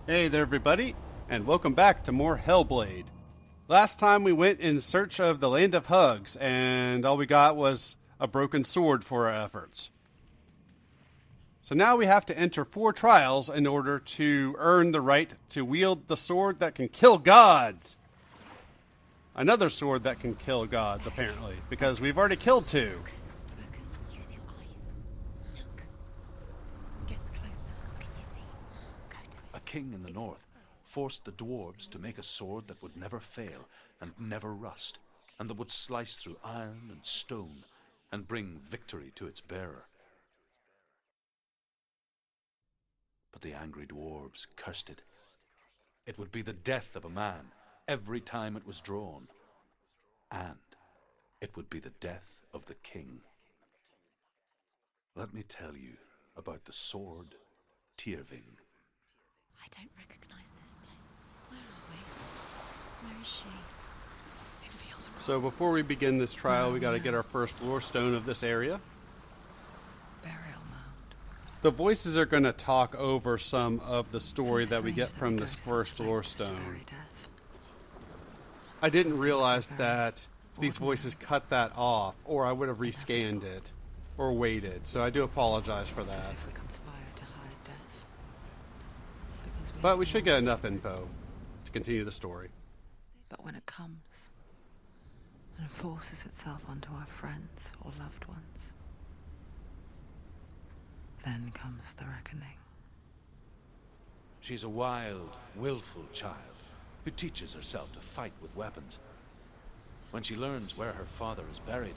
Hey there, everybody, and welcome back to more Hellblade. Last time we went in search of the Land of Hugs, and all we got was a broken sword for our efforts. So now we have to enter 4 trials in order to earn the right to wield the sword that can kill gods. Another sword that can kill gods, apparently, because we've already killed 2. Focus, use your eyes. Look. Get closer. What can you see? Go to it. A king in the north forced the dwarves to make a sword that would never fail and never rust, and that would slice through iron and stone and bring victory to its bearer. But the angry dwarves cursed it. It would be the death of a man every time it was drawn, and it would be the death of the king. Let me tell you about the sword Tyrving. I don't recognize this place. Where are we? Where is she? It feels wrong. So before we begin this trial, we got to get our first lore stone of this area. Burial mound. The voices are going to talk over some of the story that we get from this first lore stone. I didn't realize that these voices cut that off, or I would have rescanned it, or waited, so I do apologize for that. But we should get enough info to continue the story. But when it comes and forces itself onto our friends or loved ones, then comes the reckoning. She's a wild, willful child who teaches herself to fight with weapons. When she learns where her father is buried,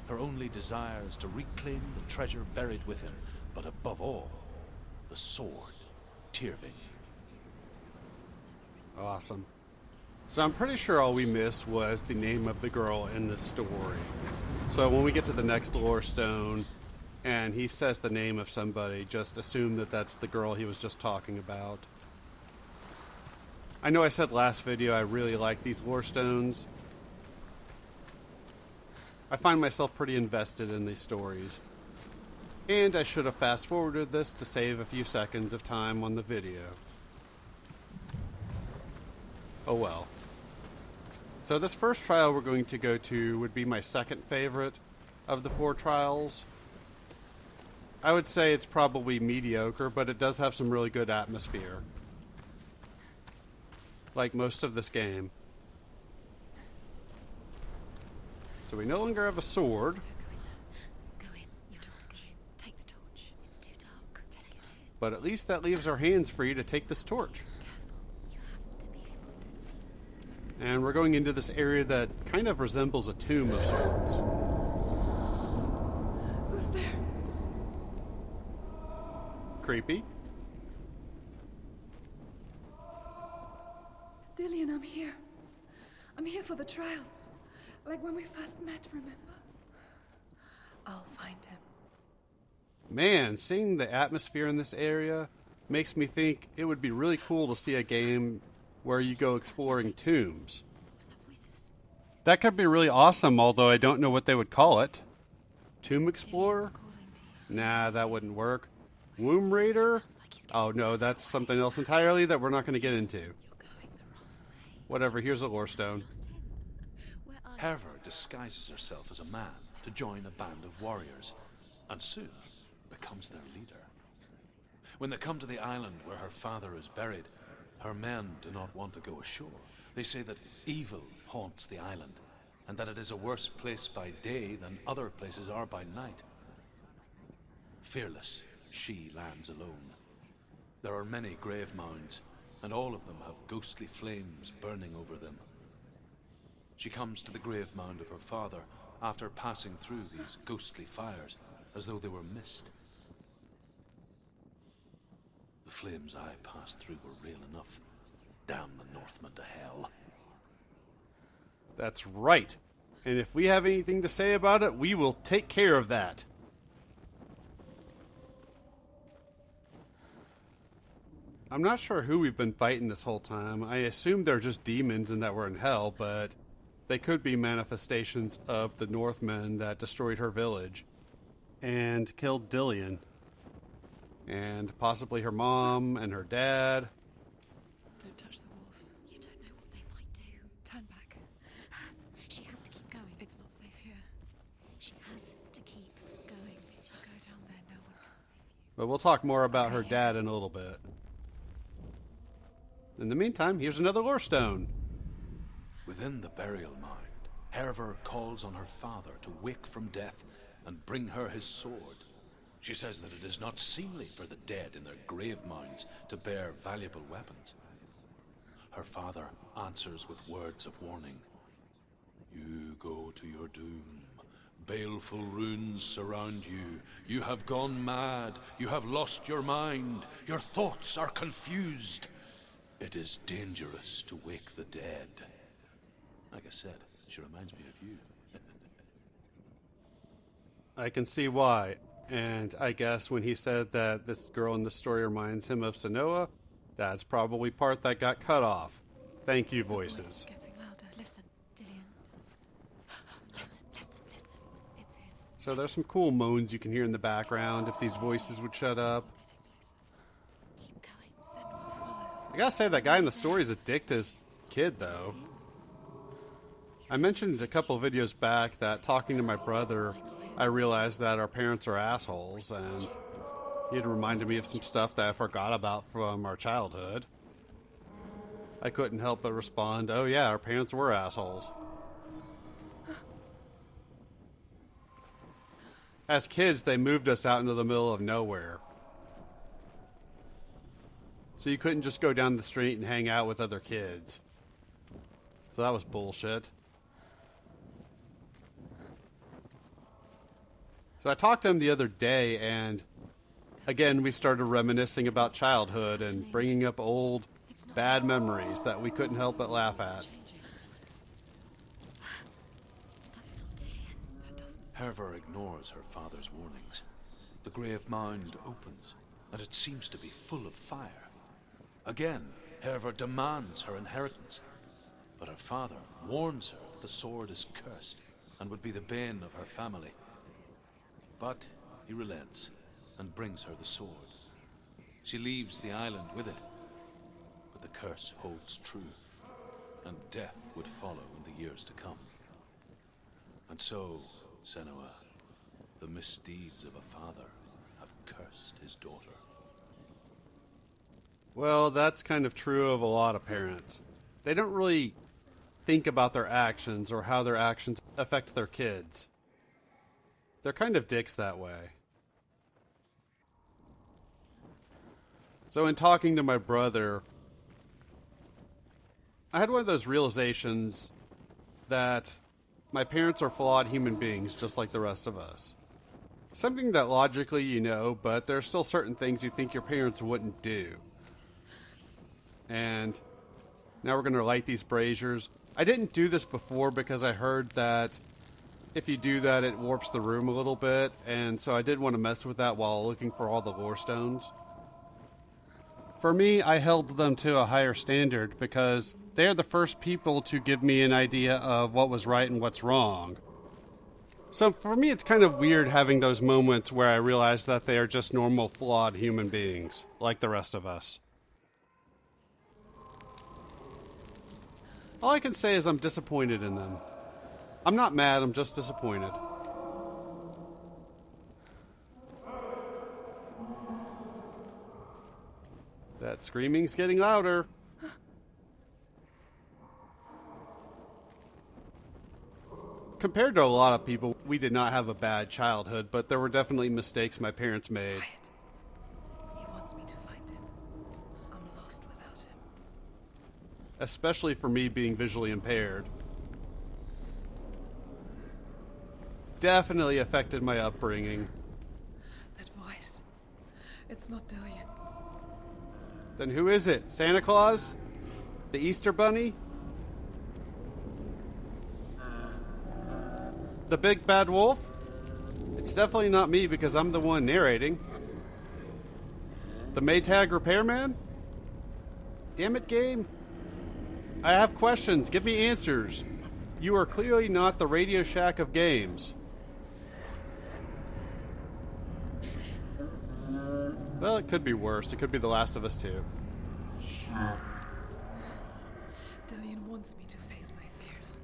her only desire is to reclaim the treasure buried with him, but above all, the sword, Tyrving. Awesome. So I'm pretty sure all we missed was the name of the girl in this story. So when we get to the next lore stone and he says the name of somebody, just assume that that's the girl he was just talking about. I know I said last video I really like these lore stones. I find myself pretty invested in these stories. And I should have fast forwarded this to save a few seconds of time on the video. Oh well. So this first trial we're going to go to would be my second favorite of the 4 trials. I would say it's probably mediocre, but it does have some really good atmosphere. Like most of this game. So we no longer have a sword. Go in. You've got to go in. Take the torch. It's too dark. Take it in. But at least that leaves our hands free to take this torch. You have to be able to see. And we're going into this area that kind of resembles a tomb of sorts. Who's there? Creepy. Dillian, I'm here. I'm here for the trials. Like when we first met, remember? I'll find him. Man, seeing the atmosphere in this area makes me think it would be really cool to see a game where you go exploring tombs. Was that voices? That could be really awesome, although I don't know what they would call it. Tomb Explorer? Calling to you. Nah, that wouldn't work. Womb Raider? Sounds like he's getting Oh no, that's something else entirely that we're not going to get into. You're going the wrong way. Whatever, here's a lore stone. Lost him. Where are you? Herver disguises herself as a man to join a band of warriors, and soon becomes their leader. When they come to the island where her father is buried, her men do not want to go ashore. They say that evil haunts the island, and that it is a worse place by day than other places are by night. Fearless, she lands alone. There are many grave mounds, and all of them have ghostly flames burning over them. She comes to the grave mound of her father after passing through these ghostly fires, as though they were mist. The flames I passed through were real enough. Damn the Northmen to hell. That's right. And if we have anything to say about it, we will take care of that. I'm not sure who we've been fighting this whole time. I assume they're just demons and that we're in hell, but they could be manifestations of the Northmen that destroyed her village and killed Dillian. And possibly her mom and her dad. But we'll talk more about her dad in a little bit. In the meantime, here's another lore stone. Within the burial mound, Herver calls on her father to wake from death and bring her his sword. She says that it is not seemly for the dead in their grave mounds to bear valuable weapons. Her father answers with words of warning. You go to your doom. Baleful runes surround you. You have gone mad. You have lost your mind. Your thoughts are confused. It is dangerous to wake the dead. Like I said, she reminds me of you. I can see why. And I guess when he said that this girl in the story reminds him of Sanoa, that's probably part that got cut off. Thank you, voices. Getting louder. Listen, Dillian. Listen. It's him. So there's some cool moans you can hear in the background if these voices would shut up. Keep going. I gotta say, that guy in the story is a dick to his kid, though. I mentioned a couple of videos back that talking to my brother, I realized that our parents are assholes, and he had reminded me of some stuff that I forgot about from our childhood. I couldn't help but respond, oh yeah, our parents were assholes. As kids, they moved us out into the middle of nowhere. So you couldn't just go down the street and hang out with other kids. So that was bullshit. So I talked to him the other day, and again, we started reminiscing about childhood and bringing up old, bad memories that we couldn't help but laugh at. That's not Dillian. That doesn't. Herver ignores her father's warnings. The grave mound opens, and it seems to be full of fire. Again, Herver demands her inheritance, but her father warns her the sword is cursed and would be the bane of her family. But he relents and brings her the sword. She leaves the island with it, but the curse holds true, and death would follow in the years to come. And so, Senua, the misdeeds of a father have cursed his daughter. Well, that's kind of true of a lot of parents. They don't really think about their actions or how their actions affect their kids. They're kind of dicks that way. So in talking to my brother, I had one of those realizations that my parents are flawed human beings just like the rest of us. Something that logically you know, but there are still certain things you think your parents wouldn't do. And now we're going to light these braziers. I didn't do this before because I heard that if you do that, it warps the room a little bit, and so I did want to mess with that while looking for all the lore stones. For me, I held them to a higher standard because they are the first people to give me an idea of what was right and what's wrong. So for me, it's kind of weird having those moments where I realize that they are just normal, flawed human beings, like the rest of us. All I can say is I'm disappointed in them. I'm not mad, I'm just disappointed. That screaming's getting louder. Compared to a lot of people, we did not have a bad childhood, but there were definitely mistakes my parents made. Quiet. He wants me to find him. I'm lost without him. Especially for me being visually impaired. Definitely affected my upbringing. That voice. It's not Dillian. Then who is it? Santa Claus? The Easter Bunny? The Big Bad Wolf? It's definitely not me because I'm the one narrating. The Maytag Repairman? Damn it, game. I have questions. Give me answers. You are clearly not the Radio Shack of games. Well, it could be worse. It could be The Last of Us 2. Dillian wants me to face my fears.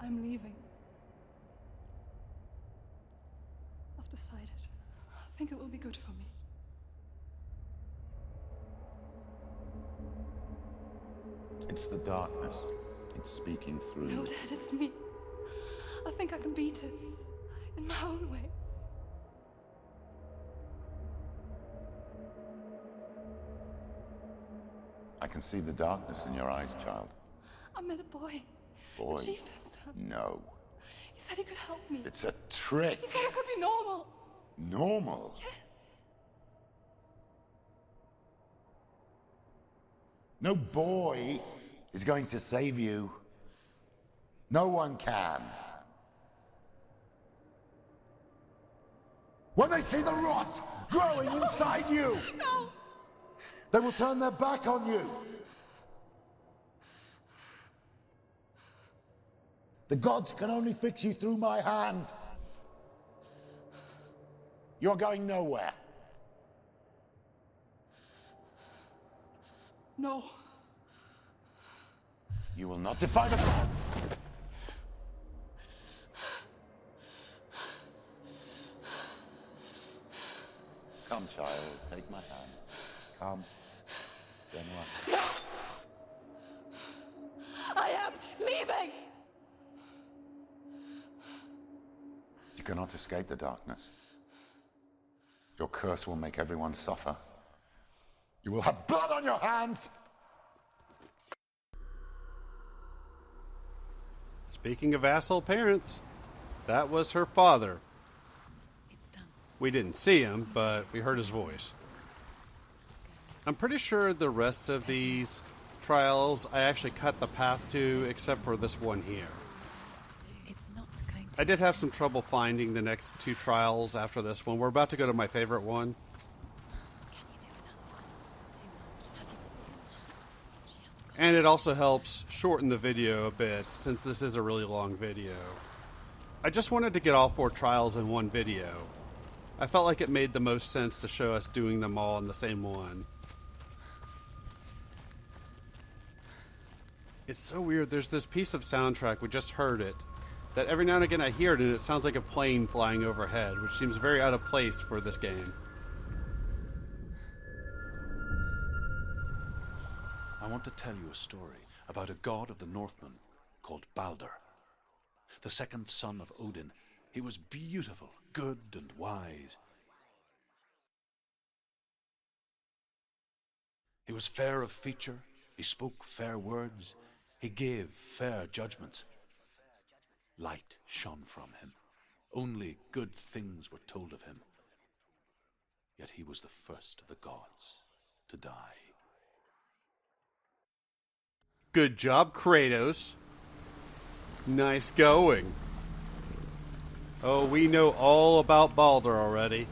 I'm leaving. I've decided. I think it will be good for me. It's the darkness. It's speaking through No, you. Dad, it's me. I think I can beat it. In my own way. I can see the darkness in your eyes, child. I met a boy. Boy. The chieftain's son. No. He said he could help me. It's a trick. He said I could be normal. Normal. Yes. No boy is going to save you. No one can. When they see the rot growing inside you, No! they will turn their back on you. The gods can only fix you through my hand. You're going nowhere. No. You will not defy the gods. Come, child, take my hand. Come. Senua. I am leaving! You cannot escape the darkness. Your curse will make everyone suffer. You will have blood on your hands! Speaking of asshole parents, that was her father. It's done. We didn't see him, but we heard his voice. I'm pretty sure the rest of these trials I actually cut the path to, except for this one here. It's not going to. I did have some trouble finding the next two trials after this one. We're about to go to my favorite one. Can you do another one? It's too much. Have you? She hasn't got. And it also helps shorten the video a bit, since this is a really long video. I just wanted to get all 4 trials in one video. I felt like it made the most sense to show us doing them all in the same one. It's so weird, there's this piece of soundtrack, we just heard it, that every now and again I hear it and it sounds like a plane flying overhead, which seems very out of place for this game. I want to tell you a story about a god of the Northmen called Balder. The second son of Odin, he was beautiful, good, and wise. He was fair of feature, he spoke fair words, he gave fair judgments. Light shone from him. Only good things were told of him. Yet he was the first of the gods to die. Good job, Kratos. Nice going. Oh, we know all about Balder already.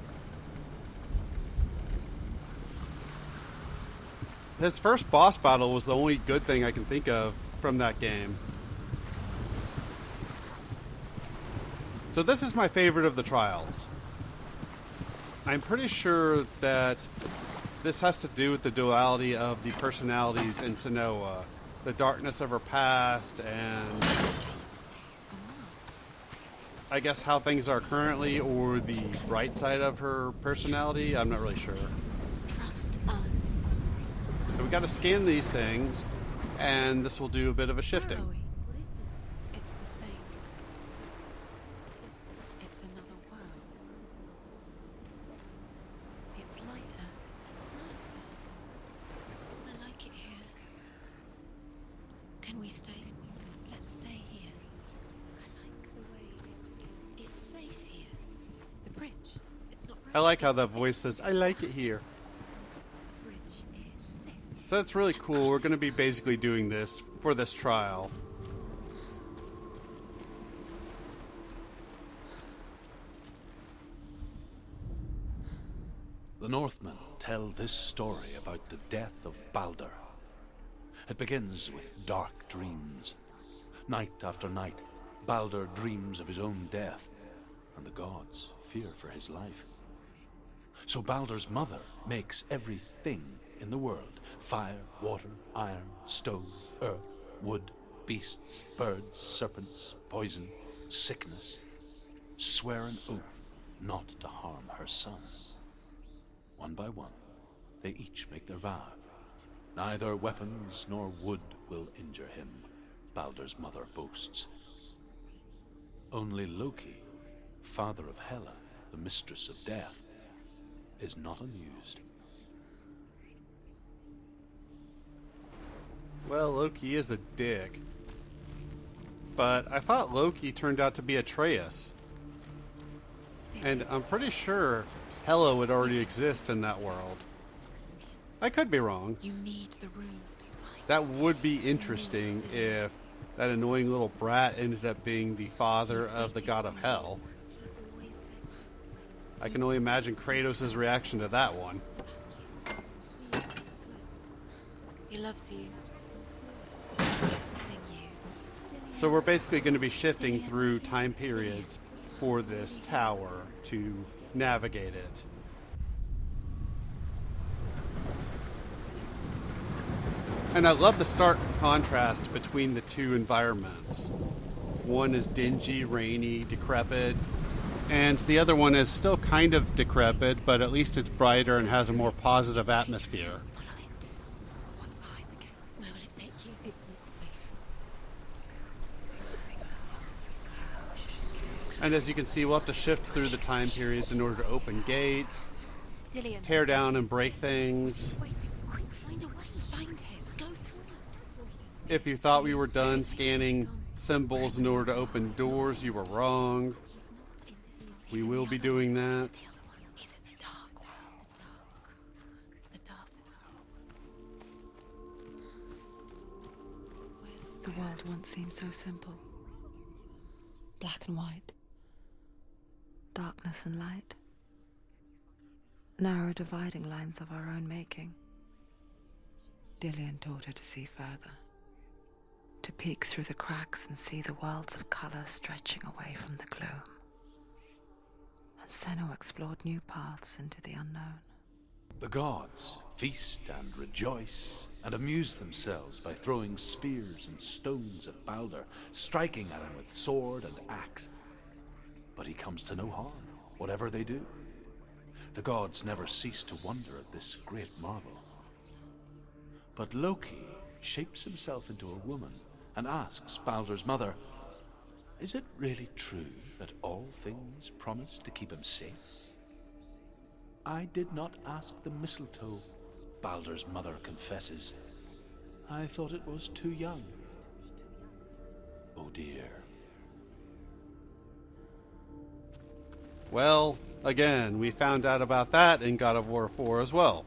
His first boss battle was the only good thing I can think of from that game. So this is my favorite of the trials. I'm pretty sure that this has to do with the duality of the personalities in Senua. The darkness of her past and I guess how things are currently, or the bright side of her personality. I'm not really sure. Trust us. So we got to scan these things, and this will do a bit of a Where shifting. are we? What is this? It's the same. It's another world. It's lighter. It's nicer. I like it here. Can we stay? Let's stay here. I like the way it's safe here. The bridge. It's not. I like how it's that voice fixed. says, I like it here. The bridge is fixed. So that's really Let's cool. We're cross going to it. be basically doing this for this trial. The Northmen tell this story about the death of Balder. It begins with dark dreams. Night after night, Balder dreams of his own death, and the gods fear for his life. So Balder's mother makes everything in the world, fire, water, iron, stone, earth, wood, beasts, birds, serpents, poison, sickness, swear an oath not to harm her son. One by one, they each make their vow. Neither weapons nor wood will injure him, Baldur's mother boasts. Only Loki, father of Hela, the mistress of death, is not amused. Well, Loki is a dick. But I thought Loki turned out to be Atreus. And I'm pretty sure Hela would already exist in that world. I could be wrong. You need the runes to fight. That would be interesting if that annoying little brat ended up being the father of the god of hell. I can only imagine Kratos' reaction to that one. He loves you. So we're basically going to be shifting through time periods for this tower to navigate it. And I love the stark contrast between the two environments. One is dingy, rainy, decrepit, and the other one is still kind of decrepit, but at least it's brighter and has a more positive atmosphere. Follow it. What's behind the gate? Where will it take you? It's not safe. And as you can see, we'll have to shift through the time periods in order to open gates, Dillion. tear down and break things. Waiting. Quick, find a way. Find him. Go through. If you thought we were done scanning symbols in order to open doors, you were wrong. We will be doing that. He's in the dark world. The dark world. The world once seemed so simple. Black and white. Darkness and light. Narrow dividing lines of our own making. Dillion taught her to see further. To peek through the cracks and see the worlds of color stretching away from the gloom. And Senna explored new paths into the unknown. The gods feast and rejoice and amuse themselves by throwing spears and stones at Baldur, striking at him with sword and axe. But he comes to no harm, whatever they do. The gods never cease to wonder at this great marvel. But Loki shapes himself into a woman and asks Baldur's mother, is it really true that all things promise to keep him safe? I did not ask the mistletoe, Baldur's mother confesses. I thought it was too young. Oh dear. Well, again, we found out about that in God of War 4 as well.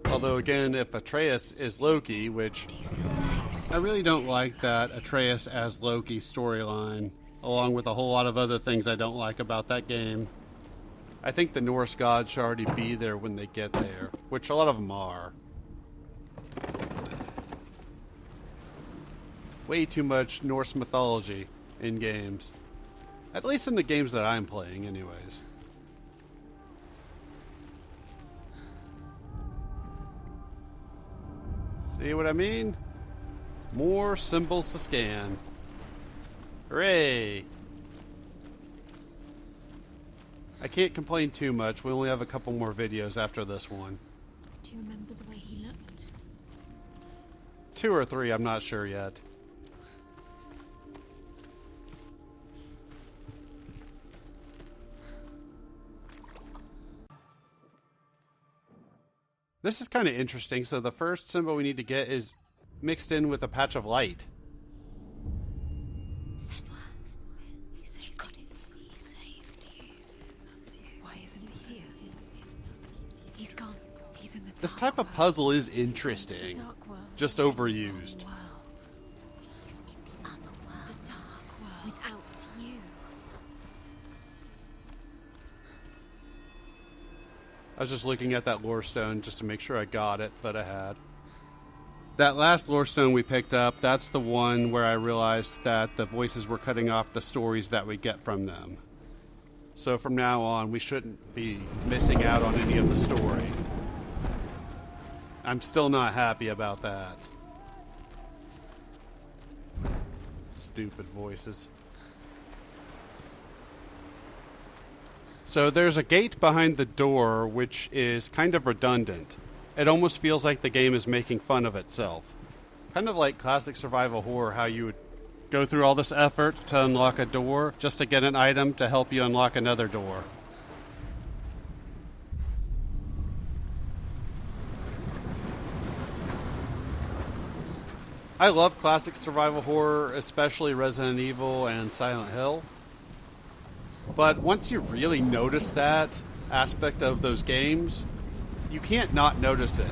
Although again, if Atreus is Loki, which I really don't like that Atreus as Loki storyline, along with a whole lot of other things I don't like about that game. I think the Norse gods should already be there when they get there, which a lot of them are. Way too much Norse mythology in games. At least in the games that I'm playing, anyways. See what I mean? More symbols to scan. Hooray! I can't complain too much. We only have a couple more videos after this one. Do you remember the way he looked? 2 or 3, I'm not sure yet. This is kind of interesting. So the first symbol we need to get is mixed in with a patch of light. Senwa. He got it. He saved you. Why isn't he here? He's gone. He's in the This dark type of puzzle is interesting. Dark world. Just overused. He's in the other world. The dark world. Without you. I was just looking at that lore stone just to make sure I got it, but I had. That last lore stone we picked up, that's the one where I realized that the voices were cutting off the stories that we get from them. So from now on, we shouldn't be missing out on any of the story. I'm still not happy about that. Stupid voices. So there's a gate behind the door, which is kind of redundant. It almost feels like the game is making fun of itself. Kind of like classic survival horror, how you would go through all this effort to unlock a door just to get an item to help you unlock another door. I love classic survival horror, especially Resident Evil and Silent Hill. But once you really notice that aspect of those games, you can't not notice it.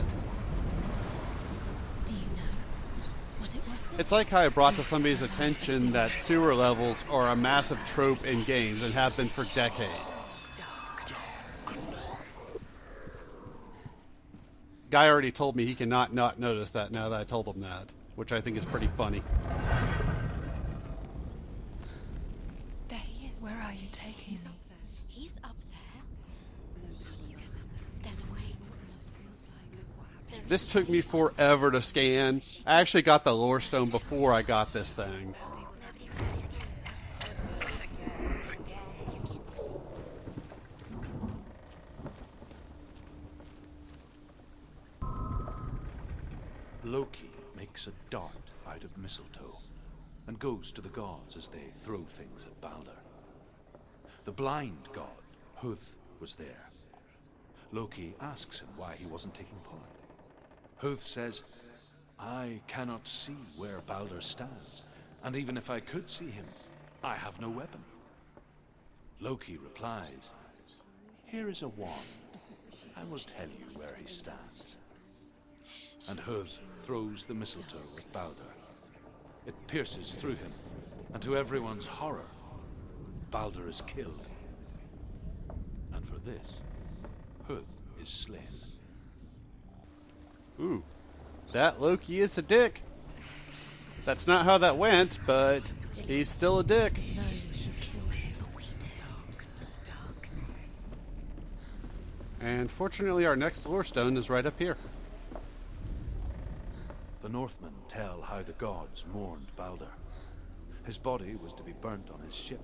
Do you know? Was it worth it? It's like how I brought to somebody's attention that sewer levels are a massive trope in games and have been for decades. Guy already told me he cannot not notice that now that I told him that, which I think is pretty funny. There he is. Where are you taking He's me? up there. He's up there. There's a way. This took me forever to scan. I actually got the lore stone before I got this thing. Loki makes a dart out of mistletoe and goes to the gods as they throw things at Balder. The blind god, Huth, was there. Loki asks him why he wasn't taking part. Huth says, "I cannot see where Balder stands, and even if I could see him, I have no weapon." Loki replies, "Here is a wand. I will tell you where he stands." And Huth throws the mistletoe at Balder. It pierces through him, and to everyone's horror, Balder is killed. And for this, Huth is slain. Ooh, that Loki is a dick. That's not how that went, but he's still a dick. No, who killed him, but we do. And fortunately, our next lore stone is right up here. The Northmen tell how the gods mourned Balder. His body was to be burnt on his ship,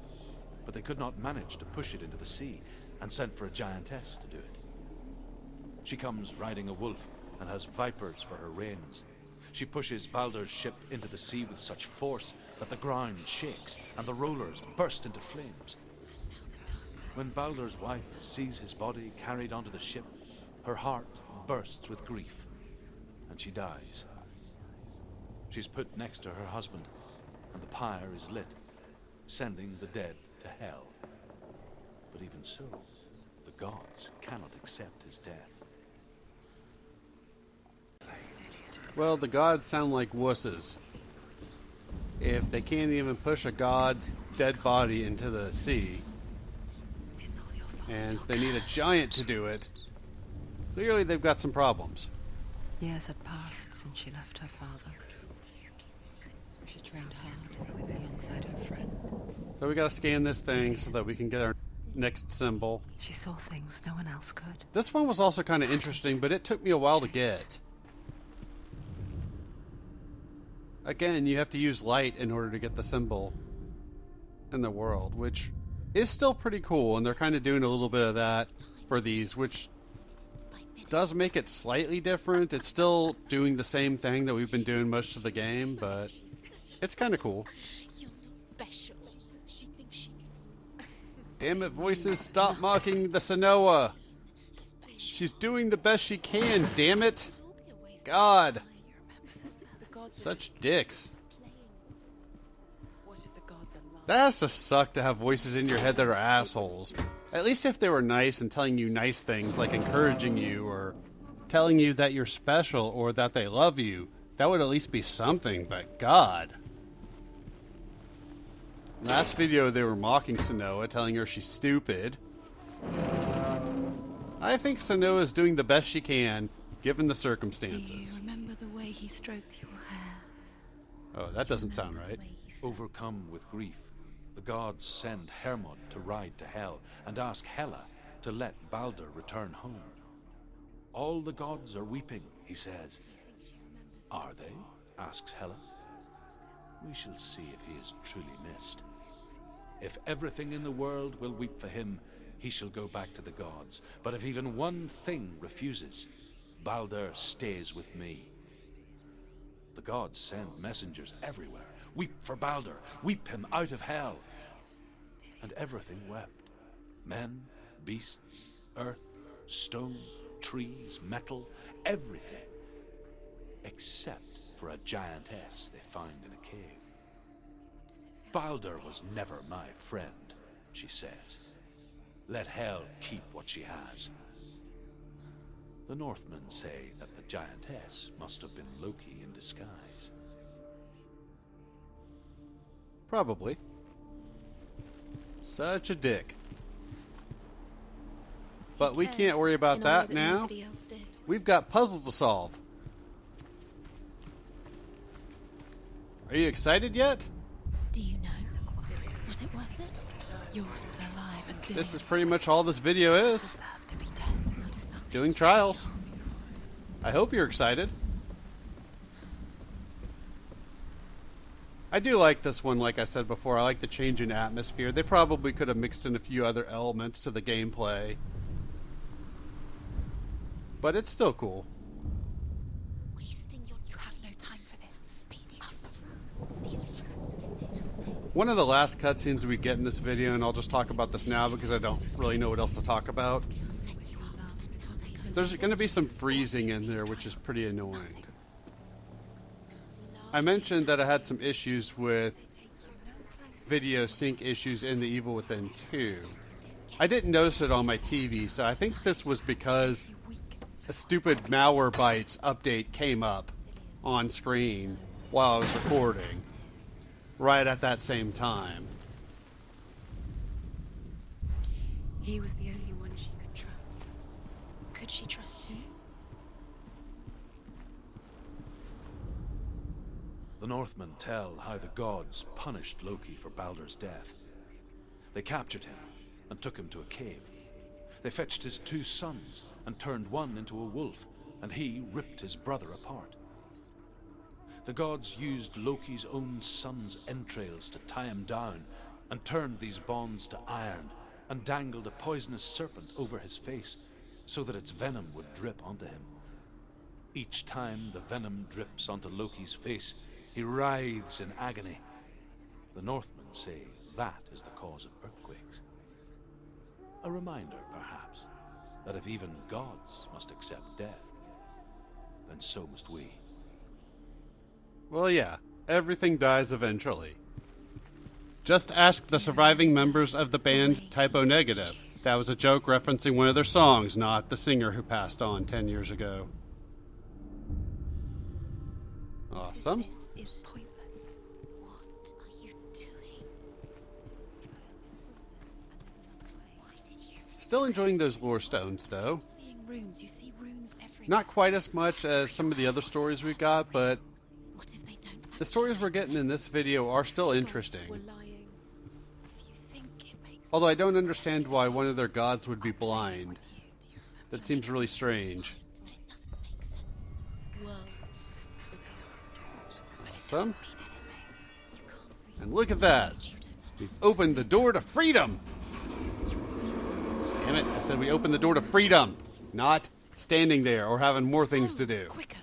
but they could not manage to push it into the sea and sent for a giantess to do it. She comes riding a wolf and has vipers for her reins. She pushes Balder's ship into the sea with such force that the ground shakes and the rollers burst into flames. When Balder's wife sees his body carried onto the ship, her heart bursts with grief, and she dies. She's put next to her husband, and the pyre is lit, sending the dead to hell. But even so, the gods cannot accept his death. Well, the gods sound like wusses. If they can't even push a god's dead body into the sea, and they need a giant to do it, clearly they've got some problems. Years had passed since she left her father. She trained hard alongside her friend. So we gotta scan this thing so that we can get our next symbol. She saw things no one else could. This one was also kind of interesting, but it took me a while to get. Again, you have to use light in order to get the symbol in the world, which is still pretty cool, and they're kind of doing a little bit of that for these, which does make it slightly different. It's still doing the same thing that we've been doing most of the game, but it's kind of cool. You're special. She thinks she Damn it, voices, stop mocking the Sanoa. She's doing the best she can, damn it. God. Such dicks. That has to suck to have voices in your head that are assholes. At least if they were nice and telling you nice things, like encouraging you or telling you that you're special or that they love you, that would at least be something, but God. Last video they were mocking Sanoa, telling her she's stupid. I think Sanoa is doing the best she can, given the Do circumstances. you remember the way he stroked your hair? Oh, that doesn't sound right. Overcome with grief, the gods send Hermod to ride to Hell and ask Hela to let Balder return home. All the gods are weeping, he says. Are they? Asks Hela. We shall see if he is truly missed. If everything in the world will weep for him, he shall go back to the gods. But if even one thing refuses, Baldur stays with me. The gods send messengers everywhere. Weep for Baldur, weep him out of hell. And everything wept. Men, beasts, earth, stone, trees, metal, everything. Except for a giantess they find in a cave. Baldur was never my friend, she says. Let Hel keep what she has. The Northmen say that the giantess must have been Loki in disguise. Probably. Such a dick. But we can't worry about in a way that now. nobody else did. We've got puzzles to solve. Are you excited yet? Do you know? Was it worth it? You're still alive and This is pretty much all this video is. deserve to be dead. How does that Doing trials. I hope you're excited. I do like this one, like I said before. I like the change in atmosphere. They probably could have mixed in a few other elements to the gameplay. But it's still cool. wasting your... You have no time for this. Speedy. One of the last cutscenes we get in this video, and I'll just talk about this now because I don't really know what else to talk about. There's going to be some freezing in there, which is pretty annoying. I mentioned that I had some issues with video sync issues in The Evil Within 2. I didn't notice it on my TV, so I think this was because a stupid Malwarebytes update came up on screen while I was recording, right at that same time. He was the only one she could trust. Could she trust him? The Northmen tell how the gods punished Loki for Baldur's death. They captured him and took him to a cave. They fetched his 2 sons and turned one into a wolf, and he ripped his brother apart. The gods used Loki's own son's entrails to tie him down, and turned these bonds to iron, and dangled a poisonous serpent over his face, so that its venom would drip onto him. Each time the venom drips onto Loki's face, he writhes in agony. The Northmen say that is the cause of earthquakes. A reminder, perhaps, that if even gods must accept death, then so must we. Well, yeah, everything dies eventually. Just ask the surviving members of the band Typo Negative. That was a joke referencing one of their songs, not the singer who passed on 10 years ago. Awesome. This is pointless. What are you doing? Why did you think Still enjoying those lore stones, though. seeing runes? You see runes everywhere. Not quite as much as some of the other stories we got, but What if they don't the stories we're getting in this video are still Gods were interesting. lying. If you think it makes Although I don't understand why one of their gods would be blind. That seems really strange. but it doesn't make sense. Worlds. Awesome. And look at that. We've opened the door to freedom. Damn it, I said we opened the door to freedom, not standing there or having more things to do. Quicker.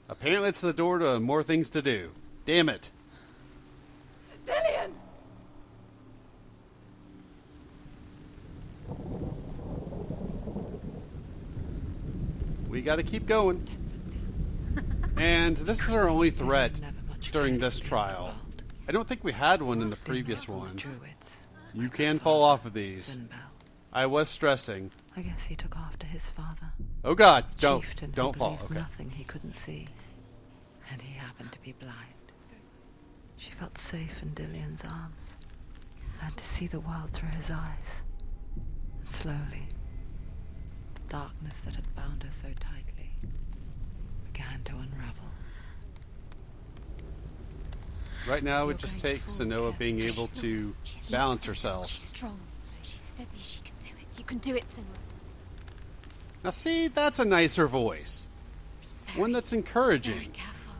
Apparently it's the door to more things to do. Damn it. Dillian! We gotta keep going. And this is our only threat during this trial. I don't think we had one in the previous one. Druids. You can fall off of these. Zinbel. I was stressing. I guess he took after his father. Oh God, Chieftain who don't fall. believed Okay. nothing he couldn't see. And he happened to be blind. She felt safe in Dillian's arms. Learned to see the world through his eyes. And slowly, the darkness that had bound her so tightly began to unravel. Right now, it just takes Sanoa being able to balance herself. She's strong. She's steady. She can do it. You can do it, Senua. Now see, that's a nicer voice. One that's Very encouraging. careful.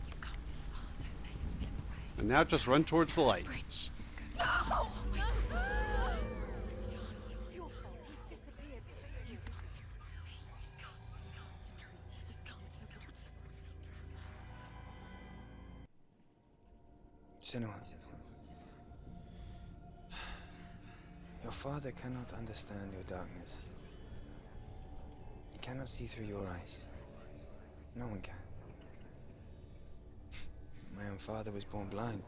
You come this far, don't make him slip away. And now just run towards the light. Bridge. There's a long way to fall. Where's he gone? It's your fault. He's disappeared. You've lost him to the sea. He's gone. You've lost him to the... He's gone to the water. He's drowned. Senua. Your father cannot understand your darkness. He cannot see through your eyes. No one can. My own father was born blind.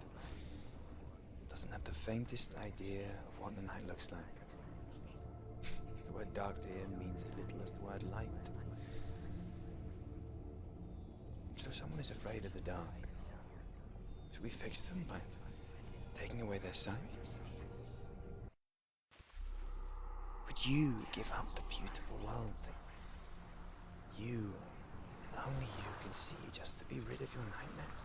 Doesn't have the faintest idea of what the night looks like. The word dark to him means as little as the word light. So if someone is afraid of the dark, should we fix them by taking away their sight? Would you give up the beautiful world that you, and only you, can see just to be rid of your nightmares?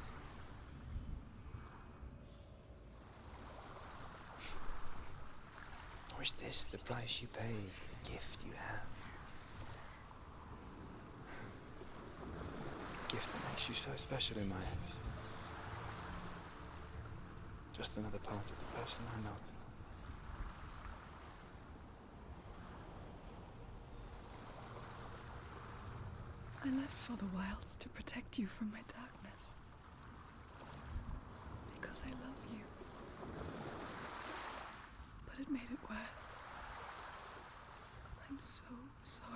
Or is this the price you pay for the gift you have? A gift that makes you so special in my eyes. Just another part of the person I love. I left for the wilds to protect you from my darkness. Because I love you. But it made it worse. I'm so sorry.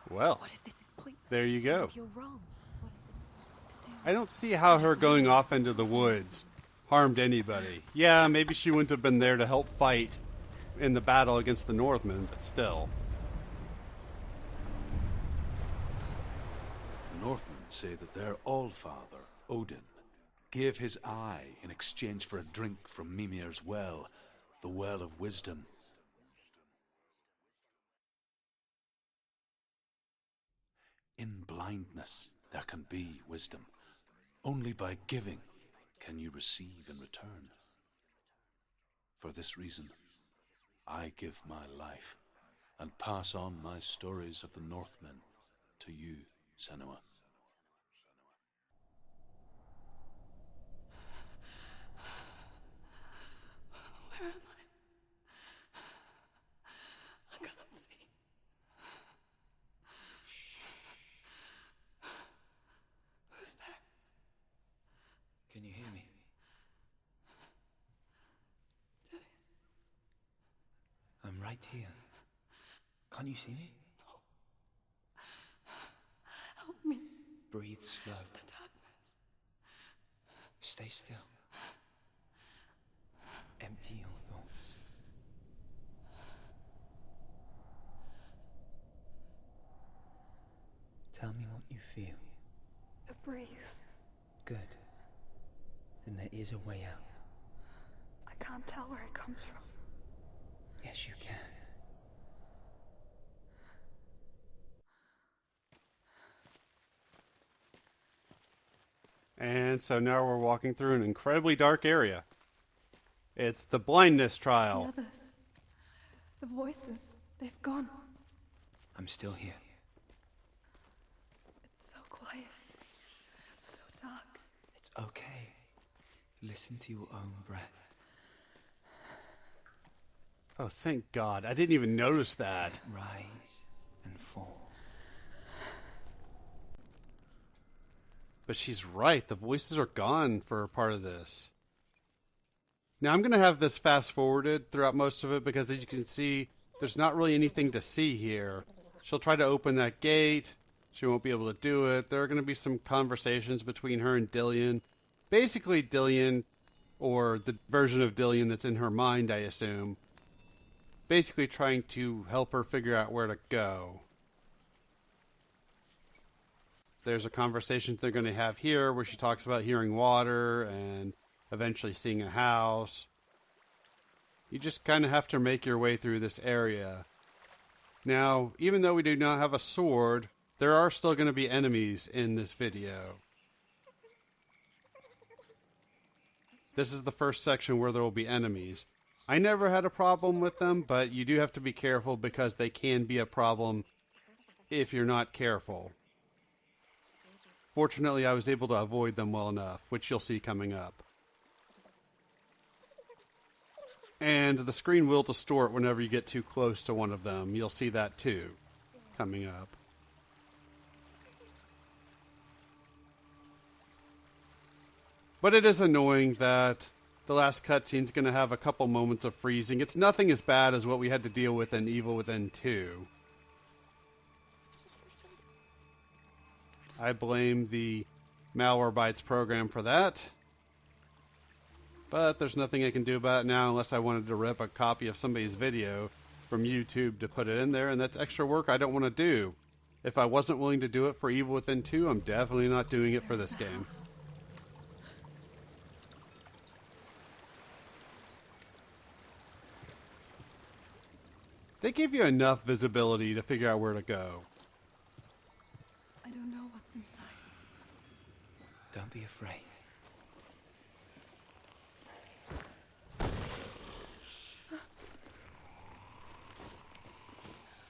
Well, What if this is pointless? there you go. What if you're wrong? What if this is nothing to do with I don't see how her going off into the woods harmed anybody. Yeah, maybe she wouldn't have been there to help fight in the battle against the Northmen, but still. The Northmen say that their Allfather, Odin, gave his eye in exchange for a drink from Mimir's well, the Well of Wisdom. In blindness there can be wisdom. Only by giving can you receive in return. For this reason, I give my life and pass on my stories of the Northmen to you, Senua. Where am I? I can't see. Who's there? Can you hear me? I'm right here. Can't you see me? Help me. Breathe slow. It's the darkness. Stay still. Empty your thoughts. Tell me what you feel. A breeze. Good. Then there is a way out. I can't tell where it comes from. Yes, you can. And so now we're walking through an incredibly dark area. It's the blindness The trial. others. The voices. They've gone. I'm still here. It's so quiet. So dark. It's okay. Listen to your own breath. Oh, thank God. I didn't even notice that. Rise and fall. But she's right. The voices are gone for a part of this. Now, I'm going to have this fast forwarded throughout most of it because, as you can see, there's not really anything to see here. She'll try to open that gate. She won't be able to do it. There are going to be some conversations between her and Dillion. Basically, Dillion, or the version of Dillion that's in her mind, I assume, basically trying to help her figure out where to go. There's a conversation they're going to have here where she talks about hearing water and eventually seeing a house. You just kind of have to make your way through this area. Now, even though we do not have a sword, there are still going to be enemies in this video. This is the first section where there will be enemies. I never had a problem with them, but you do have to be careful because they can be a problem if you're not careful. Fortunately, I was able to avoid them well enough, which you'll see coming up. And the screen will distort whenever you get too close to one of them. You'll see that too, coming up. But it is annoying that the last cutscene's going to have a couple moments of freezing. It's nothing as bad as what we had to deal with in Evil Within 2. I blame the Malwarebytes program for that. But there's nothing I can do about it now unless I wanted to rip a copy of somebody's video from YouTube to put it in there, and that's extra work I don't want to do. If I wasn't willing to do it for Evil Within 2, I'm definitely not doing it for this game. They give you enough visibility to figure out where to go. I don't know what's inside. Don't be afraid.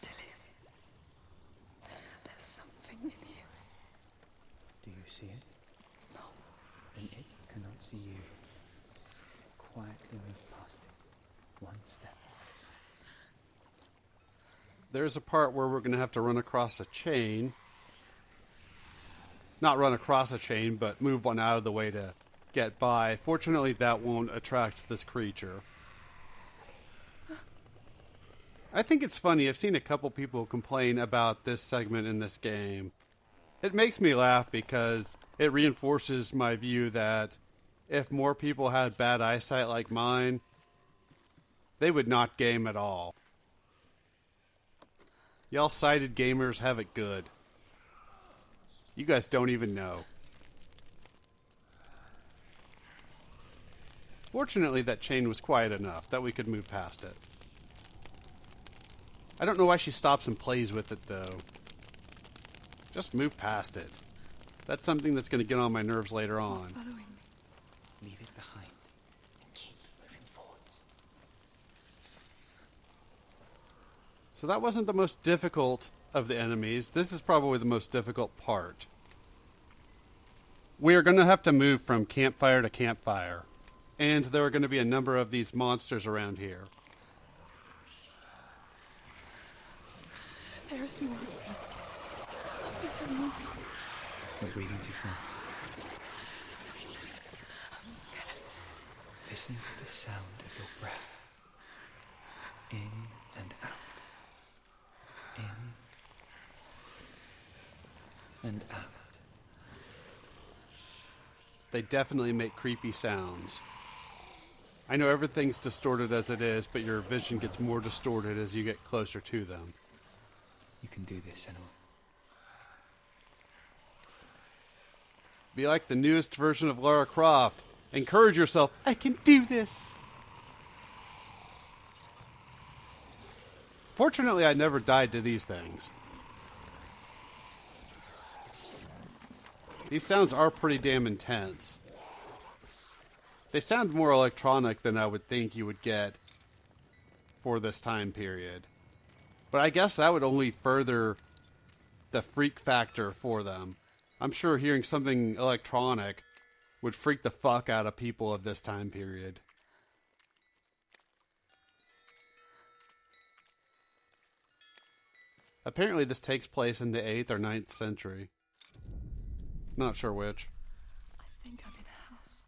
Dillian, there's something in here. Do you see it? No. Then it cannot see you. Quietly move past it. One step. There's a part where we're going to have to run across a chain. Not run across a chain, but move one out of the way to get by. Fortunately, that won't attract this creature. I think it's funny. I've seen a couple people complain about this segment in this game. It makes me laugh because it reinforces my view that if more people had bad eyesight like mine, they would not game at all. Y'all sighted gamers have it good. You guys don't even know. Fortunately, that chain was quiet enough that we could move past it. I don't know why she stops and plays with it, though. Just move past it. That's something that's going to get on my nerves later on. Following me. Leave it behind and keep moving forwards. So that wasn't the most difficult of the enemies. This is probably the most difficult part. We are going to have to move from campfire to campfire. And there are going to be a number of these monsters around here. There is more of them. They're moving. We're breathing too fast. I'm scared. Listen to the sound of your breath. In and out. In and out. They definitely make creepy sounds. I know everything's distorted as it is, but your vision gets more distorted as you get closer to them. You can do this, Senua. Be like the newest version of Lara Croft. Encourage yourself. I can do this. Fortunately, I never died to these things. These sounds are pretty damn intense. They sound more electronic than I would think you would get for this time period. But I guess that would only further the freak factor for them. I'm sure hearing something electronic would freak the fuck out of people of this time period. Apparently this takes place in the 8th or 9th century. Not sure which. I think I'm in a house.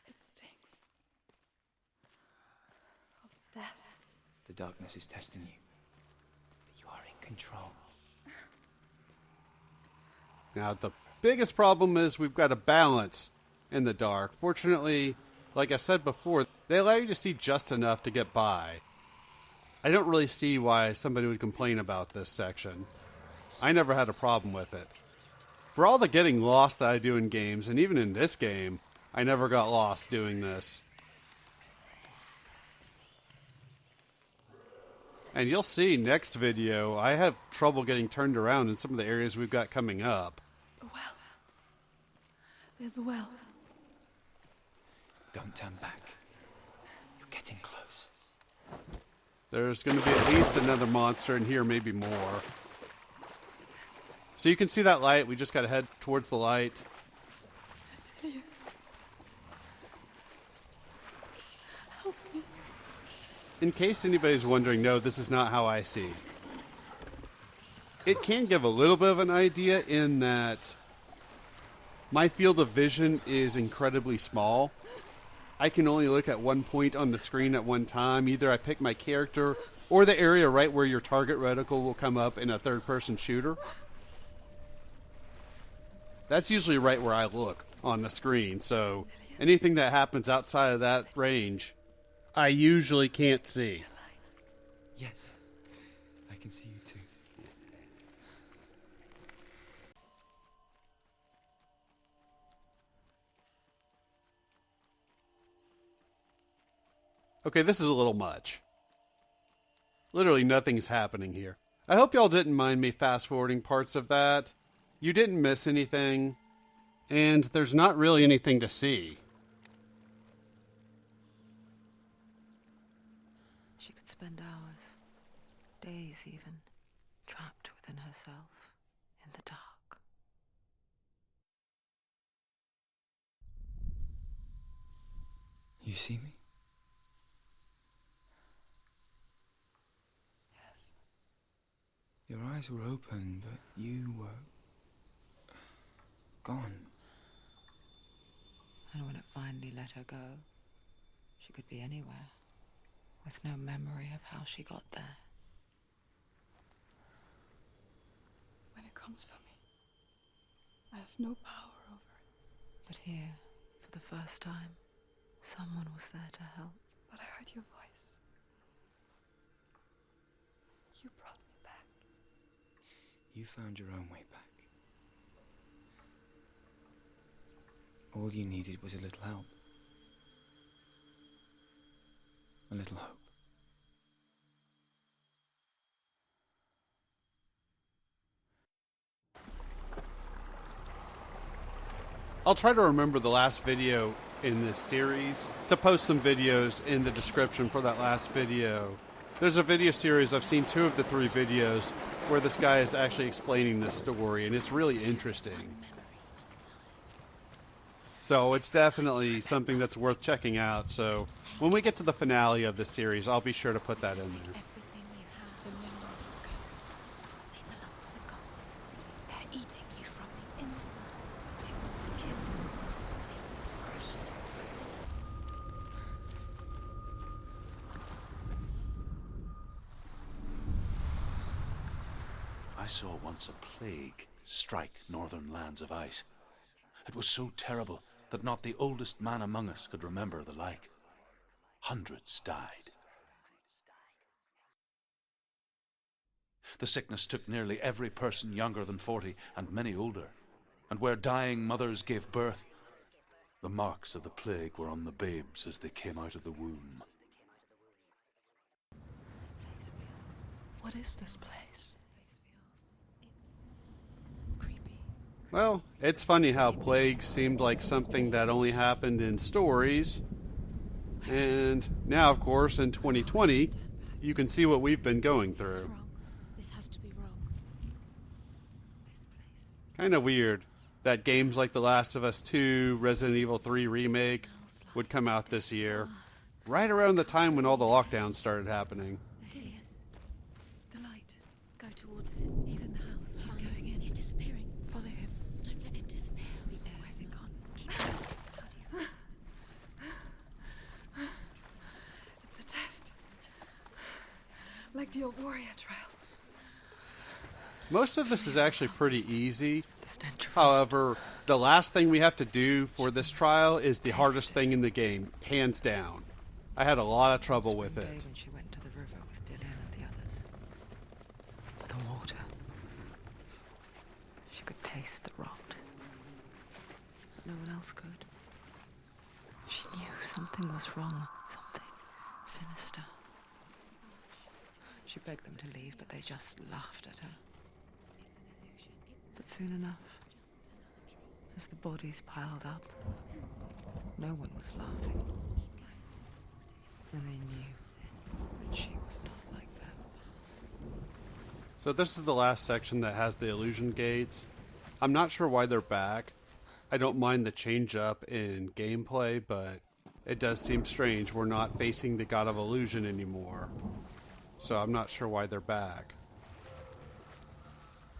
It stinks. Of death. The darkness is testing you. But you are in control. Now, the biggest problem is we've got a balance in the dark. Fortunately, like I said before, they allow you to see just enough to get by. I don't really see why somebody would complain about this section. I never had a problem with it. For all the getting lost that I do in games, and even in this game, I never got lost doing this. And you'll see next video, I have trouble getting turned around in some of the areas we've got coming up. A well. There's a well. Don't turn back. You're getting close. There's going to be at least another monster in here, maybe more. So you can see that light. We just got to head towards the light. Help me. In case anybody's wondering, no, this is not how I see. It can give a little bit of an idea in that my field of vision is incredibly small. I can only look at one point on the screen at one time. Either I pick my character or the area right where your target reticle will come up in a third-person shooter. That's usually right where I look on the screen, so anything that happens outside of that range, I usually can't see. Yes, I can see you too. Okay, this is a little much. Literally nothing's happening here. I hope y'all didn't mind me fast-forwarding parts of that. You didn't miss anything, and there's not really anything to see. She could spend hours, days even, trapped within herself, in the dark. You see me? Yes. Your eyes were open, but you were gone. And when it finally let her go, she could be anywhere, with no memory of how she got there. When it comes for me, I have no power over it. But here, for the first time, someone was there to help. But I heard your voice. You brought me back. You found your own way back. All you needed was a little help. A little hope. I'll try to remember the last video in this series to post some videos in the description for that last video. There's a video series, I've seen 2 of the 3 videos, where this guy is actually explaining this story, and it's really interesting. So it's definitely something that's worth checking out. So when we get to the finale of this series, I'll be sure to put that in there. Everything you have. The memory of ghosts. They belong to the gods. They're eating you from the inside. They want to kill you. They want to crush it. I saw once a plague strike northern lands of ice. It was so terrible that not the oldest man among us could remember the like. Hundreds died. The sickness took nearly every person younger than 40 and many older. And where dying mothers gave birth, the marks of the plague were on the babes as they came out of the womb. This place feels. What is this place? This place feels. It's creepy. Well, it's funny how plagues seemed like something that only happened in stories. And now, of course, in 2020, you can see what we've been going This is through. wrong. This has to be wrong. This place. Kind of weird that games like The Last of Us 2, Resident Evil 3 Remake would come out this year, right around the time when all the lockdowns started happening. Dilius, The light. go towards it. He's in the house. He's going in. He's disappearing. Follow him. Don't let him disappear. Where's it gone? Keep going. How do you find it? It's a test. Like the old warrior trials. Most of this is actually pretty easy. The stench of However, the last thing we have to do for this trial is the hardest thing in the game, hands down. I had a lot of trouble with Spring day it. when she went to the river with Dillian and the others. To the water. She could taste the rot. But no one else could. She knew something was wrong. Something sinister. She begged them to leave, but they just laughed at her. It's an illusion. It's But soon enough, just an as the bodies piled up, No one was laughing. And they knew that she was not like that. So this is the last section that has the illusion gates. I'm not sure why they're back. I don't mind the change up in gameplay, but it does seem strange. We're not facing the God of Illusion anymore. So I'm not sure why they're back.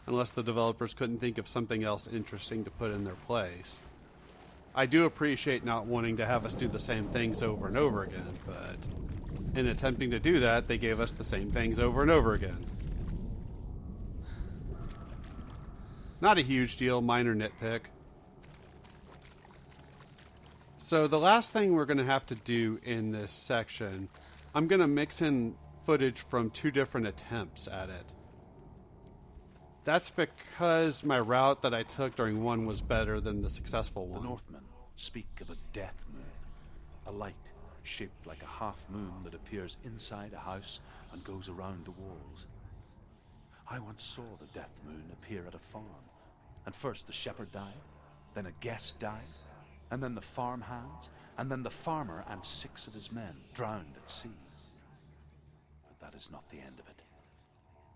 Unless the developers couldn't think of something else interesting to put in their place. I do appreciate not wanting to have us do the same things over and over again, but in attempting to do that, they gave us the same things over and over again. Not a huge deal, minor nitpick. So the last thing we're going to have to do in this section, I'm going to mix in footage from 2 different attempts at it. That's because my route that I took during one was better than the successful The one. Northmen speak of a death moon, a light shaped like a half moon that appears inside a house and goes around the walls. I once saw the death moon appear at a farm, and first the shepherd died, then a guest died, and then the farm hands, and then the farmer and 6 of his men drowned at sea. But that is not the end of it,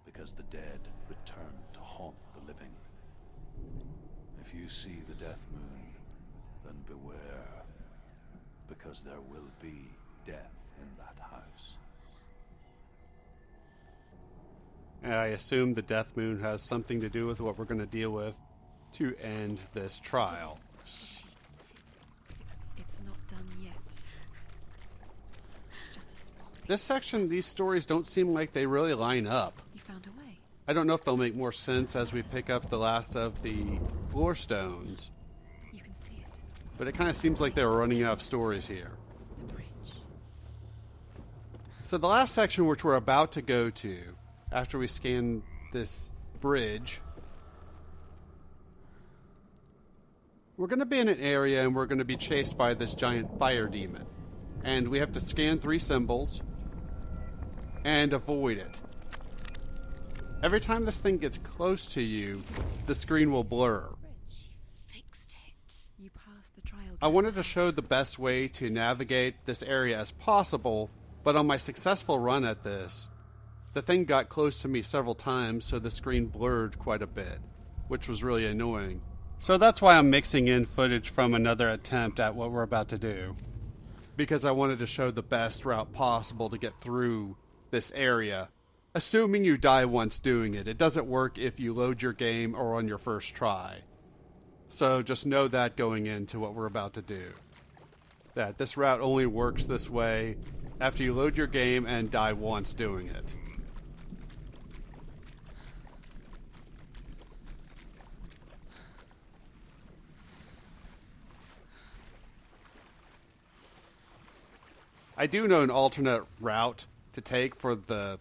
because the dead return to haunt the living. If you see the death moon, then beware, because there will be death in that house. And I assume the death moon has something to do with what we're going to deal with to end this trial. It's not done yet. Just a small piece. This section, these stories don't seem like they really line up. You found a way. I don't know if they'll make more sense as we pick up the last of the lore stones, You can see it. but it kind of seems like they were running out of stories here. The bridge. So the last section, which we're about to go to, after we scan this bridge, we're going to be in an area and we're going to be chased by this giant fire demon. And we have to scan 3 symbols and avoid it. Every time this thing gets close to you, the screen will blur. Fixed it. You passed the trial. I wanted to show the best way to navigate this area as possible, but on my successful run at this, the thing got close to me several times, so the screen blurred quite a bit, which was really annoying. So that's why I'm mixing in footage from another attempt at what we're about to do, because I wanted to show the best route possible to get through this area. Assuming you die once doing it. It doesn't work if you load your game or on your first try. So just know that going into what we're about to do. That this route only works this way after you load your game and die once doing it. I do know an alternate route to take for the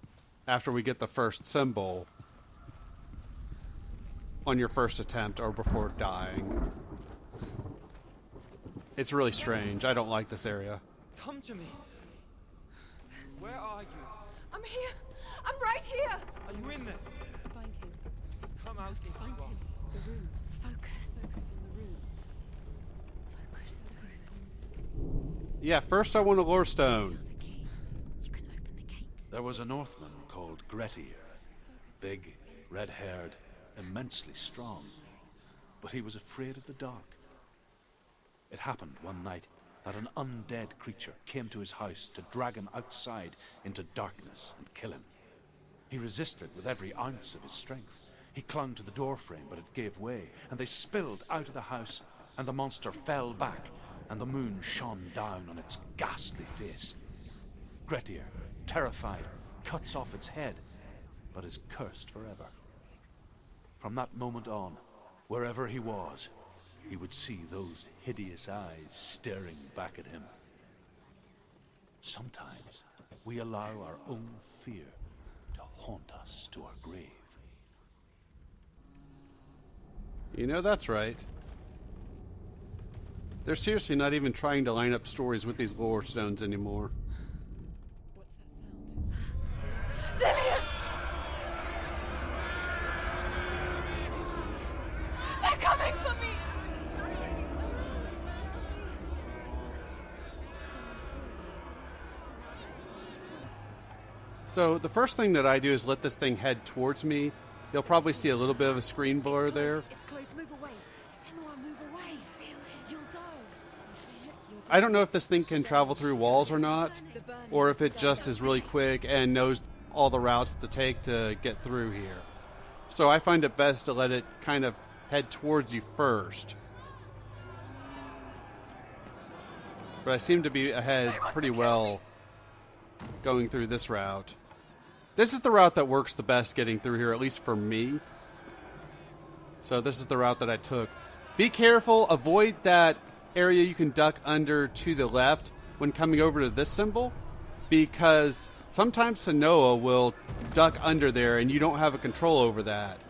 after we get the first symbol on your first attempt or before dying. It's really strange. I don't like this area. Come to me. Where are you? I'm here. I'm right here. Are you in there? Find him. Come out if you Find are. him. The runes. Focus. The runes. Focus the runes. Yeah, first I want a lore stone. The key. You can open the gate. There was a Northman called Grettir, big, red-haired, immensely strong, but he was afraid of the dark. It happened one night that an undead creature came to his house to drag him outside into darkness and kill him. He resisted with every ounce of his strength. He clung to the doorframe, but it gave way, and they spilled out of the house, and the monster fell back, and the moon shone down on its ghastly face. Grettir, terrified, cuts off its head, but is cursed forever. From that moment on, wherever he was, he would see those hideous eyes staring back at him. Sometimes we allow our own fear to haunt us to our grave. You know, that's right. They're seriously not even trying to line up stories with these lore stones anymore. What's that sound? Dillian! They're coming for me! So the first thing that I do is let this thing head towards me. You'll probably see a little bit of a screen blur there. It's close. Move away. Senua, move away. You'll die. I don't know if this thing can travel through walls or not, or if it just is really quick and knows all the routes to take to get through here. So I find it best to let it kind of head towards you first. But I seem to be ahead pretty well going through this route. This is the route that works the best getting through here, at least for me. So this is the route that I took. Be careful, avoid that area you can duck under to the left when coming over to this symbol, because sometimes Senua will duck under there and you don't have a control over that.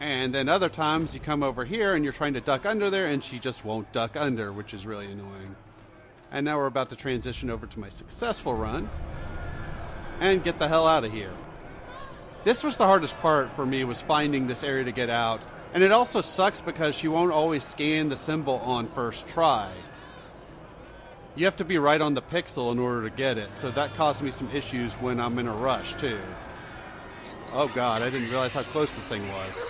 And then other times you come over here and you're trying to duck under there and she just won't duck under, which is really annoying. And now we're about to transition over to my successful run and get the hell out of here. This was the hardest part for me, was finding this area to get out. And it also sucks because she won't always scan the symbol on first try. You have to be right on the pixel in order to get it, so that caused me some issues when I'm in a rush too. Oh god, I didn't realize how close this thing was.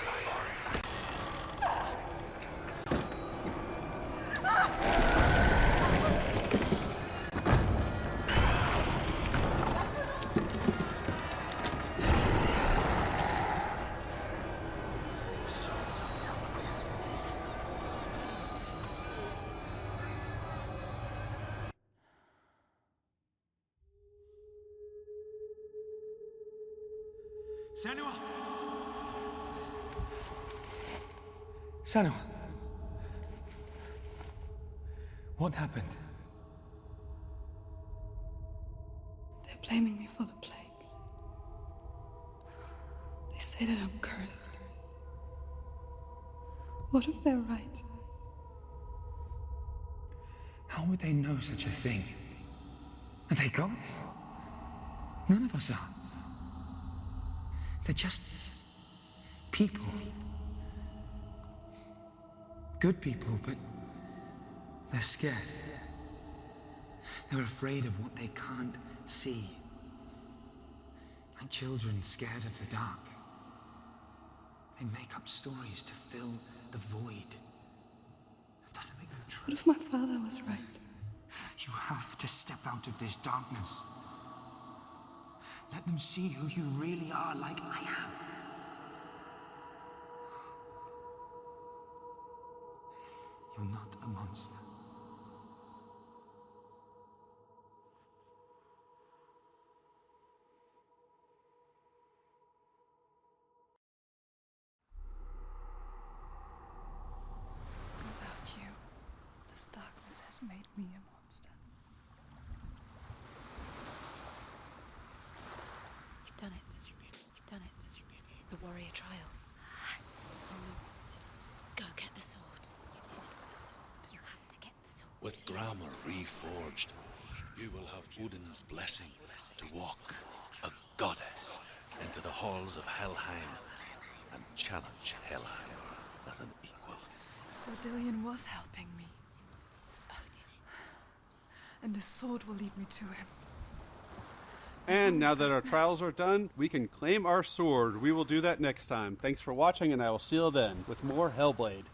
Senua! Senua! What happened? They're blaming me for the plague. They say that I'm cursed. What if they're right? How would they know such a thing? Are they gods? None of us are. They're just people. Good people, but they're scared. They're afraid of what they can't see. Like children scared of the dark. They make up stories to fill the void. That doesn't make them true. What if my father was right? You have to step out of this darkness. Let them see who you really are, like I am. You're not a monster. Without you, this darkness has made me a monster. You've done it. You did it. You've done it. You did it. The warrior trials. Go get the sword. You did it with the sword. You have to get the sword. With grammar reforged, you will have Odin's blessing to walk, a goddess, into the halls of Helheim and challenge Hela as an equal. So Dillion was helping me. And the sword will lead me to him. And now that our trials are done, we can claim our sword. We will do that next time. Thanks for watching, and I will see you then with more Hellblade.